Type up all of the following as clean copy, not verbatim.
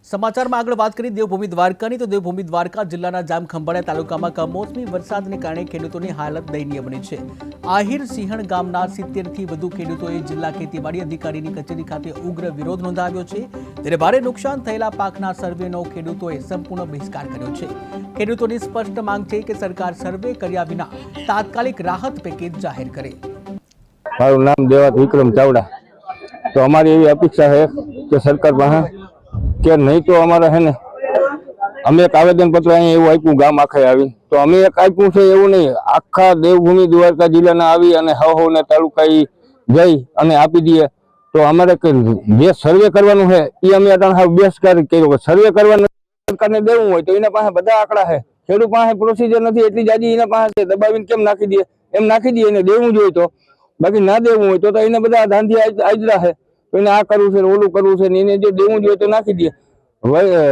સમાચારમાં આગળ વાત કરી દેવભૂમિ દ્વારકાની તો દેવભૂમિ દ્વારકા જિલ્લાના જામખંભાળિયા તાલુકામાં કમોસમી વરસાદને કારણે ખેડૂતોની હાલત દયનીય બની છે। આહિર સિંહણ ગામના 70થી વધુ ખેડૂતોએ જિલ્લા ખેતીવાડી અધિકારીની કચેરી ખાતે ઉગ્ર વિરોધ નોંધાવ્યો છે। ત્યારે ભારે નુકસાન થયેલા પાકના સર્વેનો ખેડૂતોએ સંપૂર્ણ બહિષ્કાર કર્યો છે। ખેડૂતોની સ્પષ્ટ માંગ છે કે સરકાર સર્વે કર્યા વિના તાત્કાલિક રાહત પેકેજ જાહેર કરે। મારું નામ દેવાત વિક્રમ ચાવડા। तो हमारी ये अपेक्षा है कि सरकार वहाँ કે નહીં તો અમારે હે ને અમે એક આવેદન પત્ર અહીં એવું આપ્યું ગામ આખે આવી તો અમે એક આપ્યું છે એવું નહીં આખા દેવભૂમિ દ્વારકા જિલ્લાના આવી અને હવને તાલુકા જઈ અને આપી દઈએ તો અમારે જે સર્વે કરવાનું છે એ અમે અટાણ બહિષ્કાર કર્યો। સર્વે કરવાનું સરકારને દેવું હોય તો એના પાસે બધા આંકડા છે, ખેડૂત પાસે પ્રોસિજર નથી એટલી જાજી એના પાસે દબાવીને કેમ નાખી દઈએ, એમ નાખી દઈએ એને દેવું જોઈએ તો, બાકી ના દેવું હોય તો એને બધા ધાંધી આજરા છે તો એને આ કરવું છે ઓલું કરવું છે એને જે દેવું જોઈએ તો નાખી દઈએ।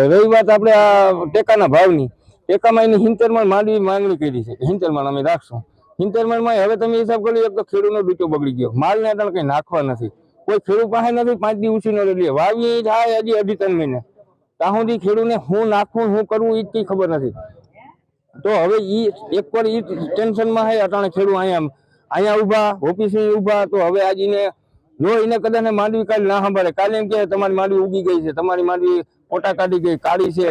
રહી વાત આપણે આ ટેકાના ભાવની, ટેકામાં એની 70 મણ માંડવી માંગણી કરી છે, 70 મણ અમે રાખશું। 70 મણમાં હવે તમે હિસાબ કરી એક તો ખેડૂતનો ડૂચો બગડી ગયો, માલને અટણ કંઈ નાખવા નથી, કોઈ ખેડૂત પાસે નથી, 5 દી ઉછીનો લે વાવી થાય હજી 2.5-3 મહિને ત્યાં સુધી ખેડૂતને હું નાખવું શું કરવું એ કંઈ ખબર નથી। તો હવે એ એકવાર એ ટેન્શનમાં છે અટાણે ખેડૂત અહીંયા ઊભા ઓફિસે ઊભા તો હવે આજે જો એને કદાચ માંડવી કાલે ના સાંભળે, કાલે એમ કે તમારી માંડવી ઉગી ગઈ છે, તમારી માંડવી પોટા કાઢી ગઈ, કાળી છે।